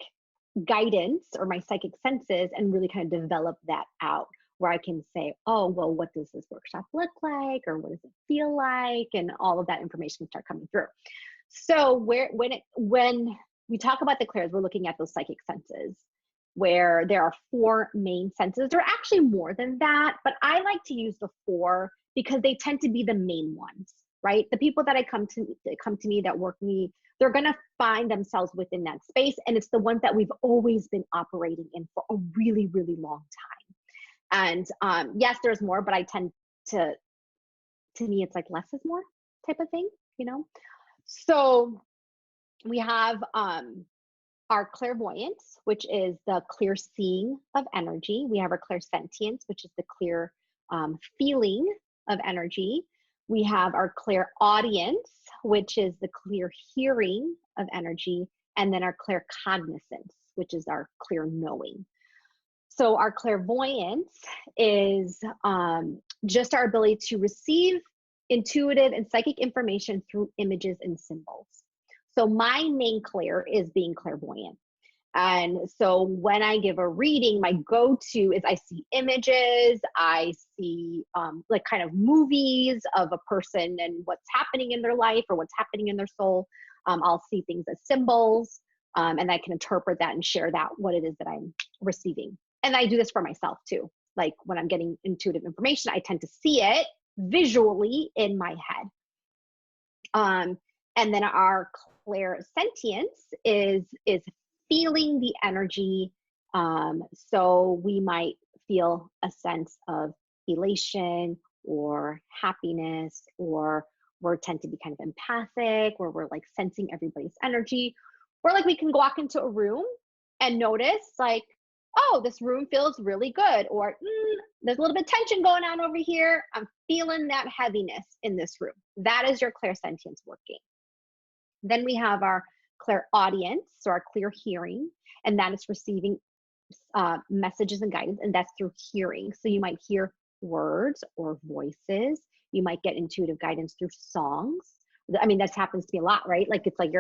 guidance or my psychic senses and really kind of develop that out, where I can say, oh, well, what does this workshop look like? Or what does it feel like? And all of that information can start coming through. So when we talk about the clairs, we're looking at those psychic senses, where there are 4 main senses. There are actually more than that, but I like to use the 4 because they tend to be the main ones, right? The people that come to me, that work me, they're going to find themselves within that space. And it's the ones that we've always been operating in for a really, really long time. And yes, there's more, but I tend to me, it's like less is more type of thing, So we have our clairvoyance, which is the clear seeing of energy. We have our clairsentience, which is the clear feeling of energy. We have our clairaudience, which is the clear hearing of energy, and then our claircognizance, which is our clear knowing. So our clairvoyance is just our ability to receive intuitive and psychic information through images and symbols. So my main clair is being clairvoyant. And so when I give a reading, my go-to is I see images, I see like kind of movies of a person and what's happening in their life or what's happening in their soul. I'll see things as symbols, and I can interpret that and share that, what it is that I'm receiving. And I do this for myself too. Like when I'm getting intuitive information, I tend to see it visually in my head. And then our clairsentience is feeling the energy. So we might feel a sense of elation or happiness, or we tend to be kind of empathic, where we're like sensing everybody's energy. Or like we can walk into a room and notice like, oh, this room feels really good, or there's a little bit of tension going on over here. I'm feeling that heaviness in this room. That is your clairsentience working. Then we have our clairaudience, so our clear hearing, and that is receiving messages and guidance, and that's through hearing. So you might hear words or voices. You might get intuitive guidance through songs. I mean, that happens to me a lot, right? Like it's like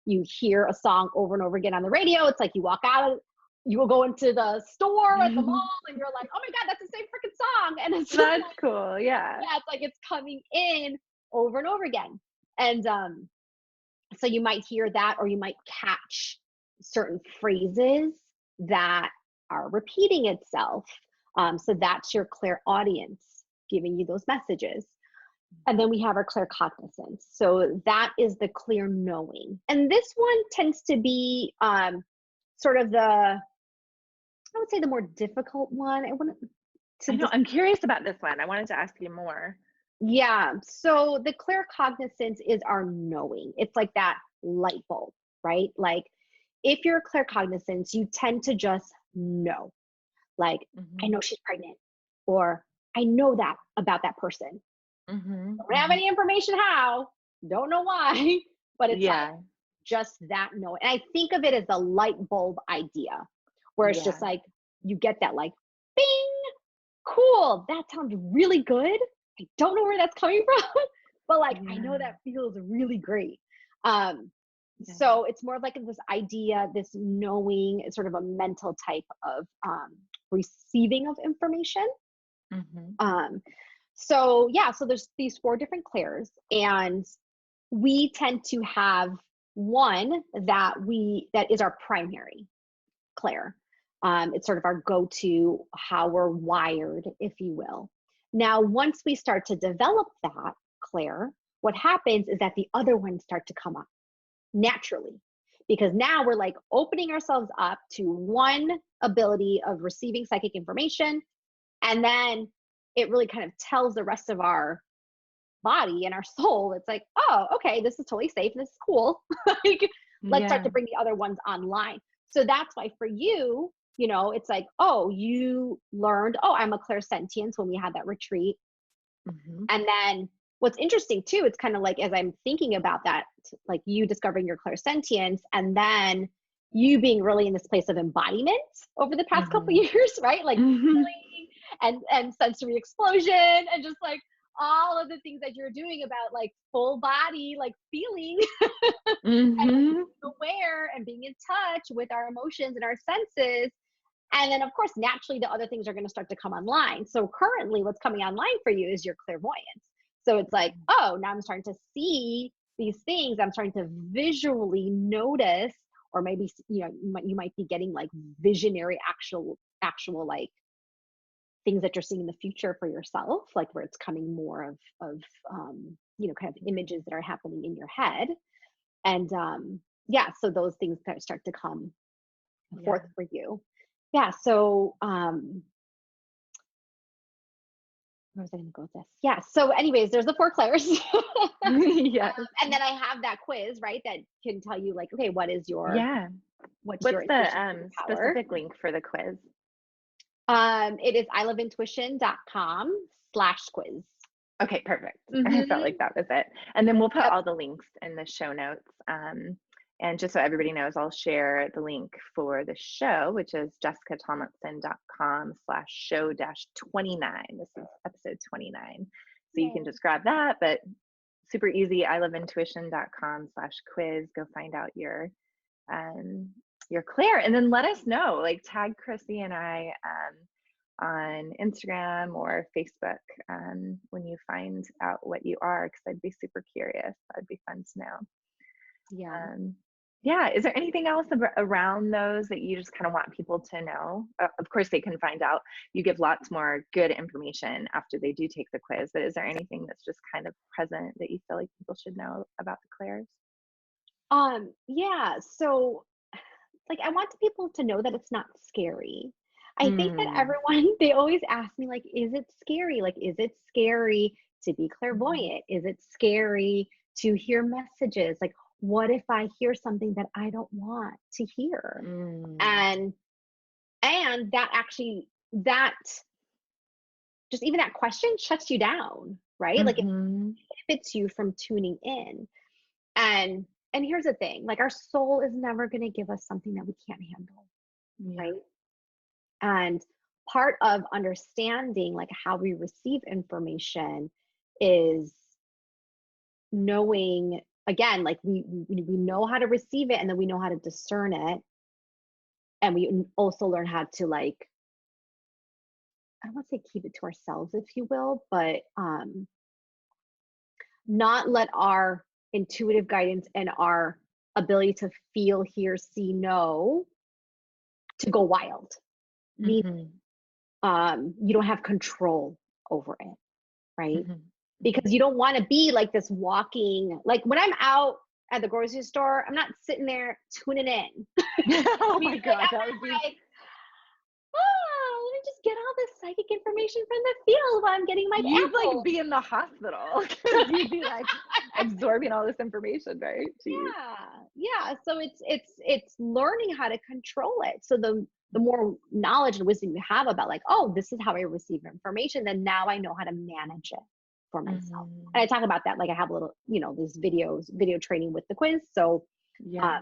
you hear a song over and over again on the radio. It's like you walk out, you will go into the store at the mall and you're like, oh my God, that's the same freaking song. And it's That's like, cool. Yeah. Yeah, it's like it's coming in over and over again. And so you might hear that, or you might catch certain phrases that are repeating itself. So that's your clairaudience giving you those messages. And then we have our claircognizance. So that is the clear knowing. And this one tends to be sort of I would say the more difficult one. I'm curious about this one. I wanted to ask you more. Yeah. So the claircognizance is our knowing. It's like that light bulb, right? Like if you're a claircognizance, you tend to just know. Like, I know she's pregnant, or I know that about that person. Don't have any information how, don't know why, but it's like, just that note. And I think of it as a light bulb idea where it's just Yeah. like, you get that like, bing, cool. That sounds really good. I don't know where that's coming from, but like, I know Yeah. that feels really great. Um, Yeah. so it's more like this idea, this knowing, sort of a mental type of receiving of information. Mhm. So yeah, so there's these 4 different clairs, and we tend to have one that is our primary clair. It's sort of our go-to, how we're wired, if you will. Now, once we start to develop that clair, what happens is that the other ones start to come up naturally, because now we're like opening ourselves up to one ability of receiving psychic information, and then it really kind of tells the rest of our body and our soul, it's like, oh, okay, this is totally safe, this is cool. Like, let's start Yeah. to bring the other ones online. So that's why for you, you know, it's like, oh, you learned, oh, I'm a clairsentience when we had that retreat. Mhm. And then what's interesting too, it's kind of like, as I'm thinking about that, like you discovering your clairsentience, and then you being really in this place of embodiment over the past couple Mhm. years, right? Like Mhm. feeling and sensory explosion, and just like all of the things that you're doing about like full body, like feeling and like Mhm. being aware and being in touch with our emotions and our senses. And then, of course, naturally, the other things are going to start to come online. So currently, what's coming online for you is your clairvoyance. So it's like, oh, now I'm starting to see these things. I'm starting to visually notice, or maybe, you know, you might be getting like visionary, actual like things that you're seeing in the future for yourself, like where it's coming more of you know, kind of images that are happening in your head. And yeah, so those things start to come Yeah. forth for you. Yeah, so where was I going to go with this? Yeah, so anyways, there's the 4 clairs. Yes. And then I have that quiz, right, that can tell you like, okay, Yeah. what's your What's the intuition superpower? specific link for the quiz? It is iloveintuition.com/quiz. Okay, perfect. I felt like Mm-hmm. that was it. And then we'll put Yep. all the links in the show notes. And just so everybody knows, I'll share the link for the show, which is jessicatomlinson.com/show-29. This is episode 29. So you can Yay. just grab that, but super easy, iloveintuition.com/quiz. Go find out your Claire, and then let us know, like tag Chrissy and I on Instagram or Facebook when you find out what you are, because I'd be super curious. That'd be fun to know. Yeah. Yeah, is there anything else around those that you just kind of want people to know? Of course, they can find out. You give lots more good information after they do take the quiz, but is there anything that's just kind of present that you feel like people should know about the Claires? Yeah. So like I want people to know that it's not scary. I think that Mm. everyone they always ask me like, is it scary? Like, is it scary to be Mhm. clairvoyant? Is it scary to hear messages? Like, what if I hear something that I don't want to hear? Mm. And that actually that just even that question shuts you down, right? Like it Mhm. inhibits you from tuning in. And and here's the thing, like our soul is never going to give us something that we can't handle, Yeah. right? And part of understanding like how we receive information is knowing, again, like we know how to receive it, and then we know how to discern it, and we also learn how to like, I don't want to say keep it to ourselves, if you will, but not let our intuitive guidance and our ability to feel, hear, see, know to go wild. Meaning Mhm. you don't have control over it, right? Mhm. Mhm. Because you don't want to be like this walking, like when I'm out at the grocery store, I'm not sitting there tuning in. Oh Meaning my like God, that would I'm be not like, oh, let me just get all this psychic information from the field while I'm getting my you'd like apple. be in the hospital because you'd be like absorbing all this information, right? Jeez. Yeah. So it's learning how to control it. So the more knowledge and wisdom you have about like, oh, this is how I receive information, then now I know how to manage it for myself. And Mhm. I talk about that, like I have a little, you know, these video training with the quiz. So Yeah.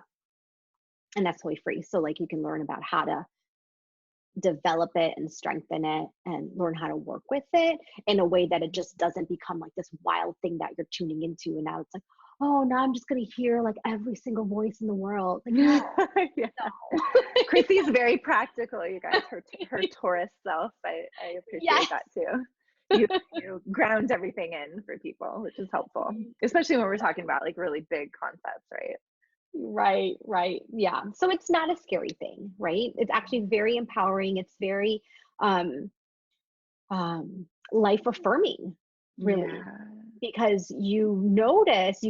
And that's totally free. So like you can learn about how to develop it and strengthen it and learn how to work with it in a way that it just doesn't become like this wild thing that you're tuning into. And now it's like, oh, now I'm just going to hear like every single voice in the world. Like, no, Yeah. no. Chrissy's very practical, you guys. Her Taurus self. I appreciate Yes. that too. You ground everything in for people, which is helpful, especially when we're talking about like really big concepts, right? Right. Yeah. So it's not a scary thing, right? It's actually very empowering. It's very um life affirming, really, Yeah. because you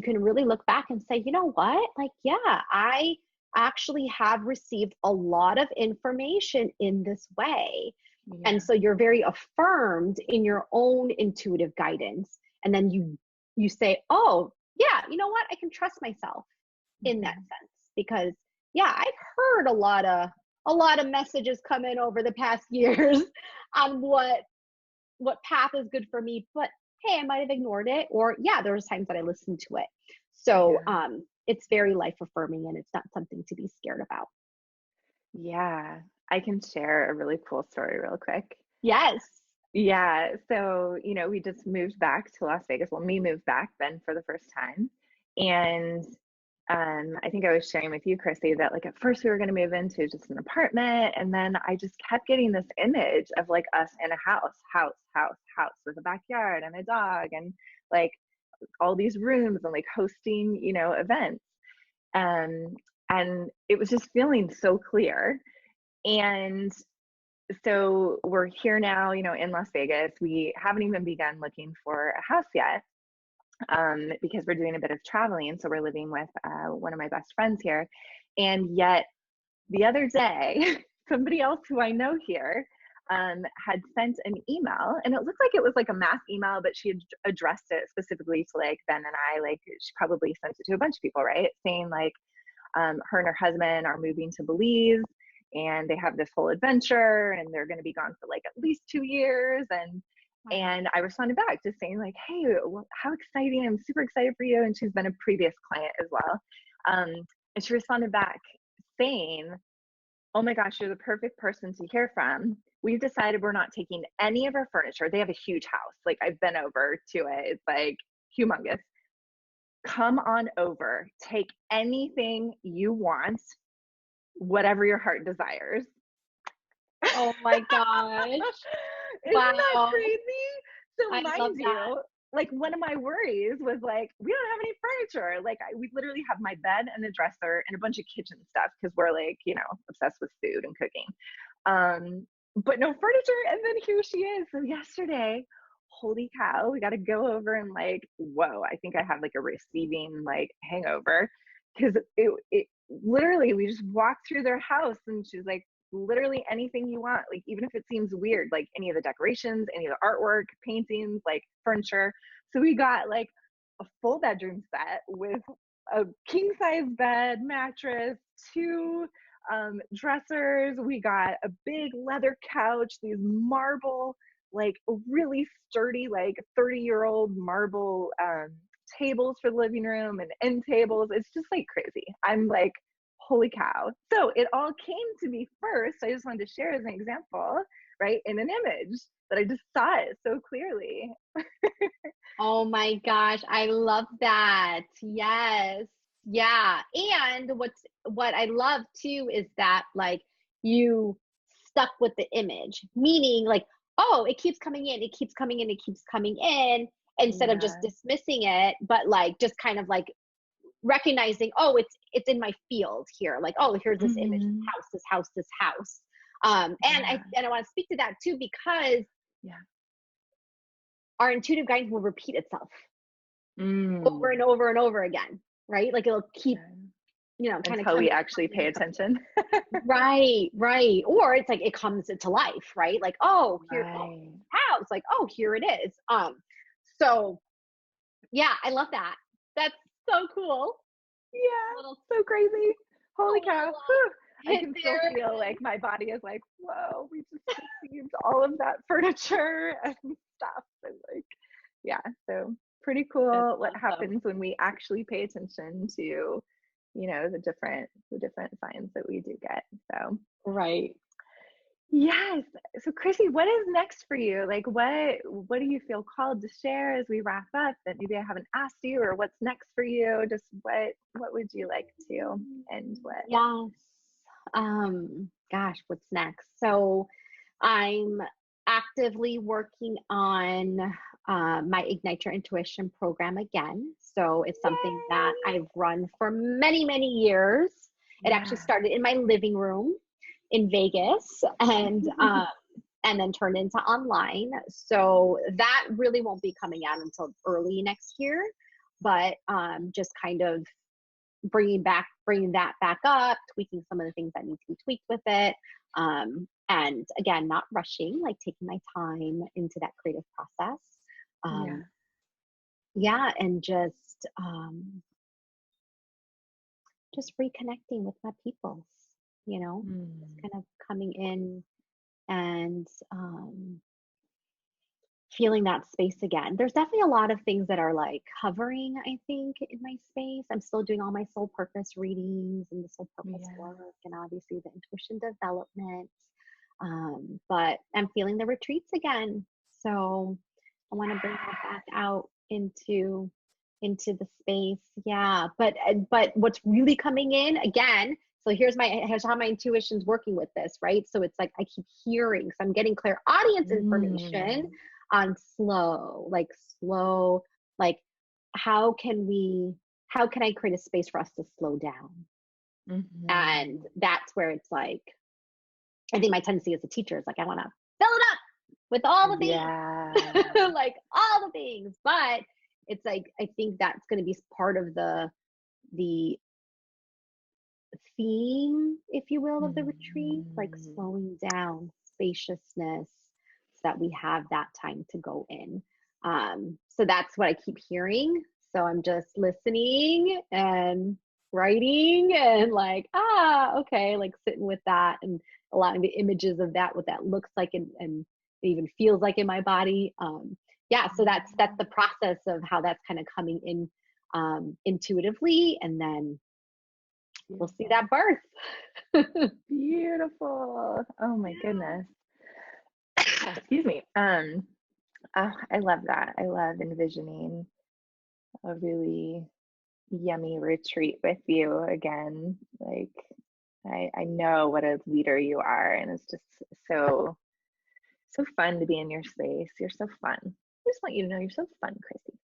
can really look back and say, you know what? Like, yeah, I actually have received a lot of information in this way. Yeah. And so you're very affirmed in your own intuitive guidance. And then you say, oh, yeah, you know what? I can trust myself in that Mhm. sense because yeah, I've heard a lot of messages come in over the past years on what path is good for me, but hey, I might have ignored it, or yeah, there was times that I listened to it. So Yeah. it's very life affirming and it's not something to be scared about. Yeah. I can share a really cool story real quick. Yes. Yeah. So, we just moved back to Las Vegas. Well, me moved back then for the first time. And I think I was sharing with you, Chrissy, that like at first we were going to move into just an apartment. And then I just kept getting this image of like us in a house with a backyard and a dog and like all these rooms and like hosting, events. Um, and it was just feeling so clear. And so we're here now, in Las Vegas. We haven't even begun looking for a house yet, because we're doing a bit of traveling. So we're living with one of my best friends here. And yet the other day, somebody else who I know here had sent an email, and it looked like it was like a mass email, but she had addressed it specifically to like Ben and I. Like she probably sent it to a bunch of people, right? Saying like her and her husband are moving to Belize and they have this whole adventure and they're going to be gone for like at least 2 years. Wow. And I responded back just saying like, hey, well, how exciting. I'm super excited for you. And she's been a previous client as well. And she responded back saying, oh my gosh, you're the perfect person to hear from. We've decided we're not taking any of our furniture. They have a huge house. Like I've been over to it. It's like humongous. Come on over, take anything you want, whatever your heart desires. Oh my gosh. Isn't that Wow. crazy? So I love mind that. you, like one of my worries was like, we don't have any furniture. Like we literally have my bed and a dresser and a bunch of kitchen stuff because we're like, obsessed with food and cooking. But no furniture. And then here she is. So yesterday, holy cow, we got to go over and like, whoa, I think I have like a receiving like hangover because it literally, we just walked through their house and she's like, literally anything you want, like even if it seems weird, like any of the decorations, any of the artwork, paintings, like furniture. So we got like a full bedroom set with a king size bed, mattress, two dressers. We got a big leather couch, these marble, like really sturdy, like 30-year-old marble tables for the living room and end tables. It's just like crazy. I'm like, holy cow. So it all came to me first. I just wanted to share as an example, right? In an image that I just saw it so clearly. Oh my gosh, I love that. Yes. Yeah. And what I love too is that like you stuck with the image, meaning like, oh, it keeps coming in, it keeps coming in, it keeps coming in, instead of just Yeah. dismissing it, but like just kind of like recognizing, oh, it's in my field here. Like, oh, here's this image, Mm-hmm. this house, this house. And I Yeah. and I want to speak to that too because Yeah. our intuitive guidance will repeat itself over and Mm. over and over again, right? Like it'll keep, Yeah. kind of Until we coming, actually pay coming. attention. Right. Or it's like it comes into life, right? Like, oh, here, oh, Right. house, like, oh, here it is. So yeah, I love that. That's so cool. Yeah. Little, So crazy. a Holy cow. little Whew. I hint can still there. feel like my body is like, whoa, we just received all of that furniture and stuff. And like, yeah. So pretty That's cool what awesome. happens when we actually pay attention to the different signs that we do get. So Right. yes. So Chrissy, what is next for you? Like what do you feel called to share as we wrap up that maybe I haven't asked you, or what's next for you? Just what would you like to end with? Yes. Gosh, what's next? So I'm actively working on my Ignite Your Intuition program again. So it's something that Yay! I've run for many, many years. It actually Yeah. started in my living room in Vegas, and then turned into online. So that really won't be coming out until early next year, but just kind of bringing that back up, tweaking some of the things that need to be tweaked with it. And again, not rushing, like taking my time into that creative process. Yeah. Yeah, and just reconnecting with my peoples, just Mm. kind of coming in and feeling that space again. There's definitely a lot of things that are like hovering, I think, in my space. I'm still doing all my soul purpose readings and the soul purpose Yeah. work, and obviously the intuition development. But I'm feeling the retreats again. So I want to bring that back out into the space. Yeah. But what's really coming in again, so here's how my intuition's working with this, right? So it's like I keep hearing, so I'm getting clear audience information Mm. on slow, like how can I create a space for us to slow down? And Mhm. that's where it's like, I think my tendency as a teacher is like, I want to fill it up with all the Yeah. things, like all the things. But it's like, I think that's going to be part of the theme, if you will, of the retreat, like Mhm. slowing down, spaciousness, so that we have that time to go in. So that's what I keep hearing. So I'm just listening and writing and like, okay, like sitting with that and allowing the images of that, what that looks like and even feels like in my body. Yeah, so that's the process of how that's kind of coming in intuitively, and then we'll see Beautiful. that birth. Beautiful. Oh my Yeah. goodness. Excuse me. Oh, I love that. I love envisioning a really yummy retreat with you again. Like I know what a leader you are, and it's just so so fun to be in your space. You're so fun. I just want you to know you're so fun, Chrissy.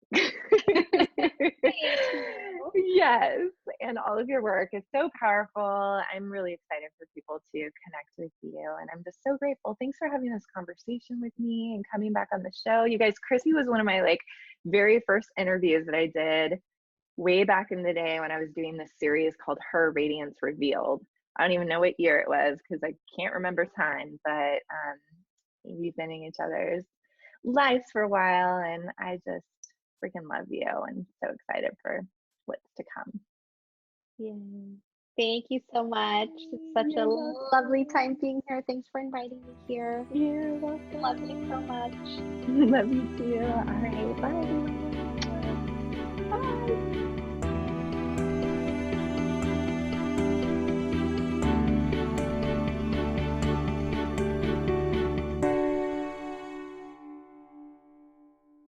Thank you. Yes, and all of your work is so powerful. I'm really excited for people to connect with you, and I'm just so grateful. Thanks for having this conversation with me and coming back on the show. You guys, Chrissy was one of my like very first interviews that I did way back in the day when I was doing this series called Her Radiance Revealed. I don't even know what year it was because I can't remember time, but we've been in each other's lives for a while, and I just freaking love you and so excited for what's to come. Yeah. Thank you so much. It's such a You're lovely time welcome. being here. Thanks for inviting me here. You're Love you so welcome. much. Love you too. All right. Bye, everyone. Bye.